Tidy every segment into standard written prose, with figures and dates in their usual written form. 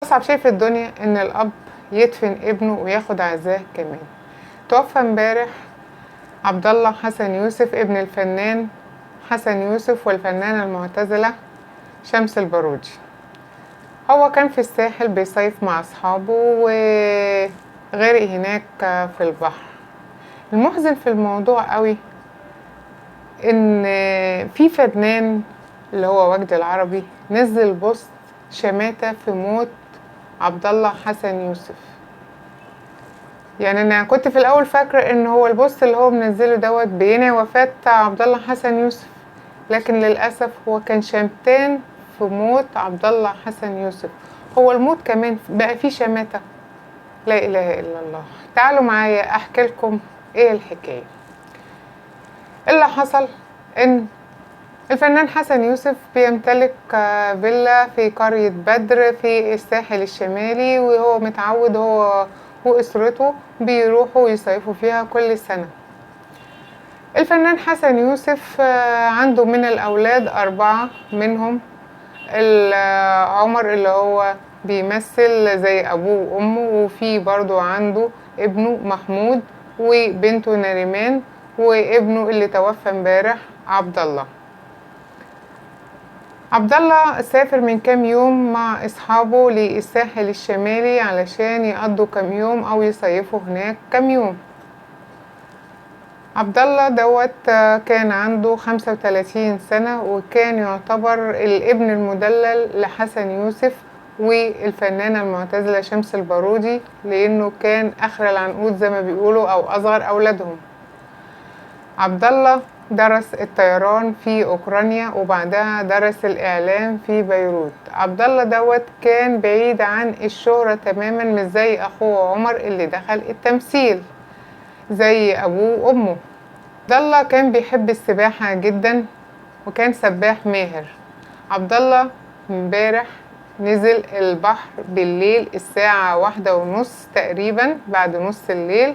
أصعب شيء في الدنيا إن الأب يدفن ابنه وياخد عزاه كمان. توفى امبارح عبد الله حسن يوسف ابن الفنان حسن يوسف والفنانة المعتزلة شمس البارودي. هو كان في الساحل بيصيف مع أصحابه وغرق هناك في البحر. المحزن في الموضوع قوي إن في فنان اللي هو وجدي العربي نزل بوست شماتة في موت عبد الله حسن يوسف. يعني انا كنت في الاول فاكره ان هو البوست اللي هو منزله دوت بينعي وفاه عبد الله حسن يوسف، لكن للاسف هو كان شمتان في موت عبد الله حسن يوسف. هو الموت كمان بقى فيه شماته، لا اله الا الله. تعالوا معايا احكي لكم ايه الحكايه. اللي حصل ان الفنان حسن يوسف بيمتلك فيلا في قرية بدر في الساحل الشمالي، وهو متعود هو وأسرته بيروحوا يصيفوا فيها كل سنة. الفنان حسن يوسف عنده من الأولاد 4، منهم عمر اللي هو بيمثل زي أبوه وأمه، وفي برضو عنده ابنه محمود وبنته نريمان وابنه اللي توفى امبارح عبد الله. عبد الله سافر من كام يوم مع اصحابه للساحل الشمالي علشان يقضوا كام يوم او يصيفوا هناك كام يوم. عبد الله دوت كان عنده 35 سنة، وكان يعتبر الابن المدلل لحسن يوسف والفنانة المعتزلة شمس البارودي، لانه كان اخر العنقود زي ما بيقولوا او اصغر اولادهم. عبد الله درس الطيران في اوكرانيا وبعدها درس الاعلام في بيروت. عبد الله دوت كان بعيد عن الشهرة تماما، مش زي اخوه عمر اللي دخل التمثيل زي ابوه وامه. عبد الله كان بيحب السباحة جدا وكان سباح ماهر. عبد الله امبارح نزل البحر بالليل الساعة 1:30 تقريبا، بعد نص الليل،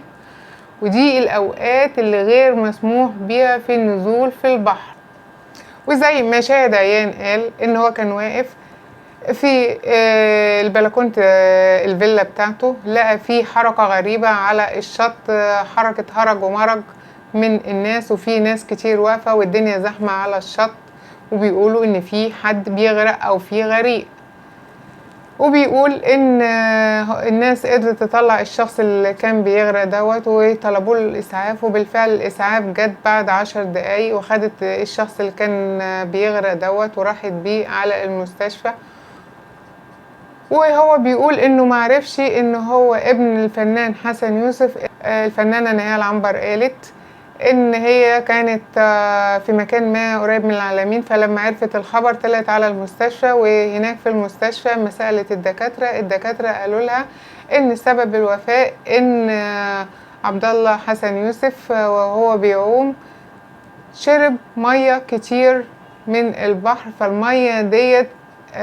ودي الأوقات اللي غير مسموح بيها في النزول في البحر. وزي ما شاهد عيان قال إن هو كان واقف في البلكونة الفيلا بتاعته، لقى فيه حركة غريبة على الشط، حركة هرج ومرج من الناس، وفي ناس كتير واقفة والدنيا زحمة على الشط، وبيقولوا إن في حد بيغرق أو في غريق. وبيقول ان الناس قدرت تطلع الشخص اللي كان بيغرق دوت وطلبوا له الاسعاف، وبالفعل الاسعاف جت بعد 10 دقايق وخدت الشخص اللي كان بيغرق دوت وراحت بيه على المستشفى. وهو بيقول انه معرفش ان هو ابن الفنان حسن يوسف. الفنانة نهال عنبر قالت ان هي كانت في مكان ما قريب من العلمين، فلما عرفت الخبر طلعت على المستشفى، وهناك في المستشفى ما سألت الدكاترة قالوا لها ان سبب الوفاة ان عبد الله حسن يوسف وهو بيعوم شرب مية كتير من البحر، فالمية ديت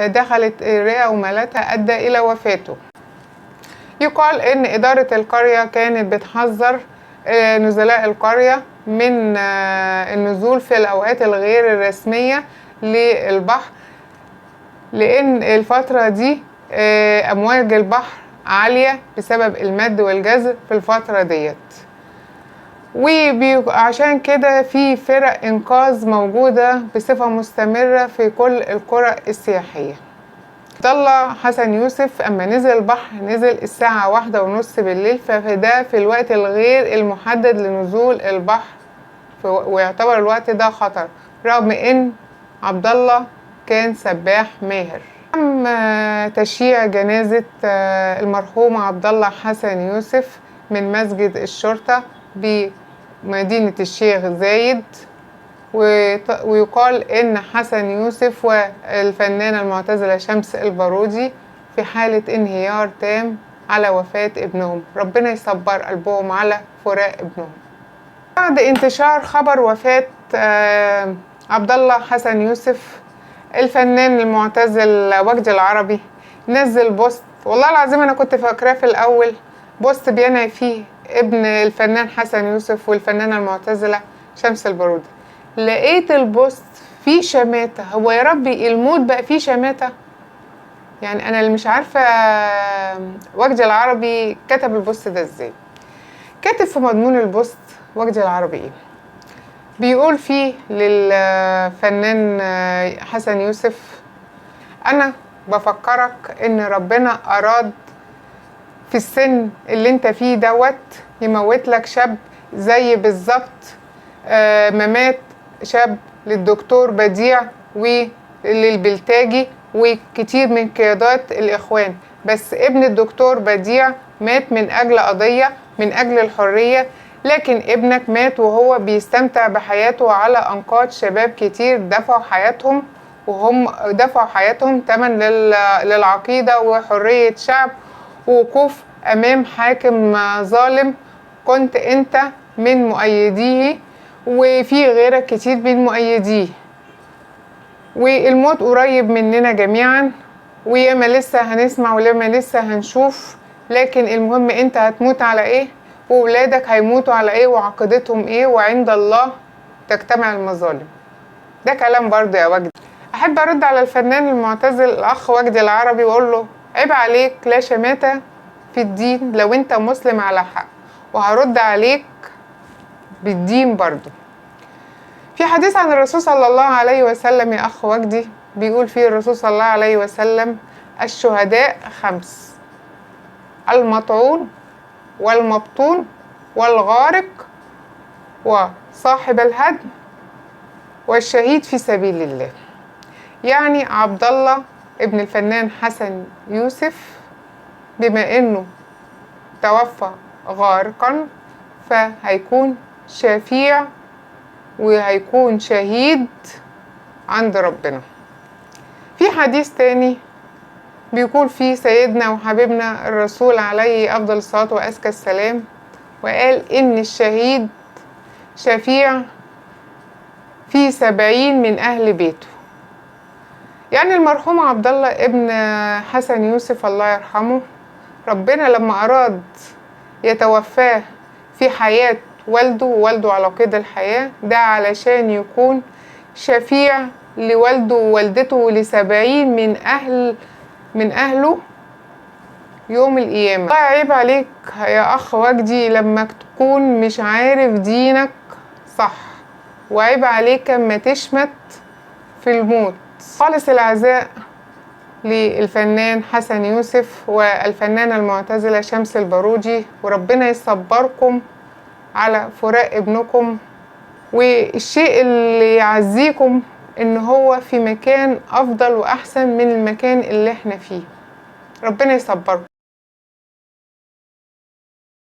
دخلت الرئة وملتها ادى الى وفاته. يقال ان ادارة القرية كانت بتحذر نزلاء القرية من النزول في الأوقات الغير الرسمية للبحر، لأن الفترة دي أمواج البحر عالية بسبب المد والجزر في الفترة ديت. وعشان كده في فرق إنقاذ موجودة بصفة مستمرة في كل القرى السياحية. عبد الله حسن يوسف اما نزل البحر نزل الساعة 1:30 بالليل، فده في الوقت الغير المحدد لنزول البحر، ويعتبر الوقت ده خطر، رغم ان عبد الله كان سباح ماهر. تم تشييع جنازة المرحوم عبد الله حسن يوسف من مسجد الشرطة بمدينة الشيخ زايد، ويقال ان حسن يوسف والفنانة المعتزلة شمس البارودي في حالة انهيار تام على وفاة ابنهم. ربنا يصبر قلبهم على فراق ابنهم. بعد انتشار خبر وفاة عبد الله حسن يوسف، الفنان المعتزل وجدي العربي نزل بوست، والله العظيم انا كنت فاكراه في الاول بوست بينعي فيه ابن الفنان حسن يوسف والفنانة المعتزلة شمس البارودي. لقيت البوست فيه شماتة. هو يا ربي الموت بقى فيه شماتة؟ يعني انا اللي مش عارفة وجدي العربي كتب البوست ده ازاي. كاتب في مضمون البوست وجدي العربي ايه؟ بيقول فيه للفنان حسن يوسف: انا بفكرك ان ربنا اراد في السن اللي انت فيه دوت يموت لك شاب زي بالظبط ممات شاب للدكتور بديع وللبلتاجي وكتير من قيادات الإخوان. بس ابن الدكتور بديع مات من أجل قضية، من أجل الحرية، لكن ابنك مات وهو بيستمتع بحياته على أنقاض شباب كتير دفعوا حياتهم، وهم دفعوا حياتهم تمن للعقيدة وحرية شعب ووقوف أمام حاكم ظالم كنت أنت من مؤيديه وفي غيرك كتير من مؤيديه. والموت قريب مننا جميعا، وياما لسه هنسمع ولما لسه هنشوف، لكن المهم انت هتموت على ايه وولادك هيموتوا على ايه وعقيدتهم ايه، وعند الله تجتمع المظالم. ده كلام برضه يا وجدي. احب ارد على الفنان المعتزل الاخ وجدي العربي واقول له: عيب عليك، لا شماتة في الدين لو انت مسلم على حق، وهرد عليك بالدين برضه. في حديث عن الرسول صلى الله عليه وسلم يا أخ وجدي بيقول فيه الرسول صلى الله عليه وسلم: الشهداء 5: المطعون والمبطون والغارق وصاحب الهدم والشهيد في سبيل الله. يعني عبد الله ابن الفنان حسن يوسف بما انه توفى غارقا فهيكون شفيع وهيكون شهيد عند ربنا. في حديث تاني بيقول فيه سيدنا وحبيبنا الرسول عليه أفضل الصلاة وأزكى السلام، وقال إن الشهيد شفيع في 70 من أهل بيته. يعني المرحوم عبد الله ابن حسن يوسف الله يرحمه، ربنا لما أراد يتوفاه في حياة والده على قيد الحياة، ده علشان يكون شفيع لوالده ووالدته ول70 من أهله يوم القيامة. الله عيب عليك يا أخ وجدي لما تكون مش عارف دينك صح، وعيب عليك اما تشمت في الموت. خالص العزاء للفنان حسن يوسف والفنانة المعتزلة شمس البارودي، وربنا يصبركم على فراق ابنكم، والشيء اللي يعزيكم ان هو في مكان افضل واحسن من المكان اللي احنا فيه. ربنا يصبركم.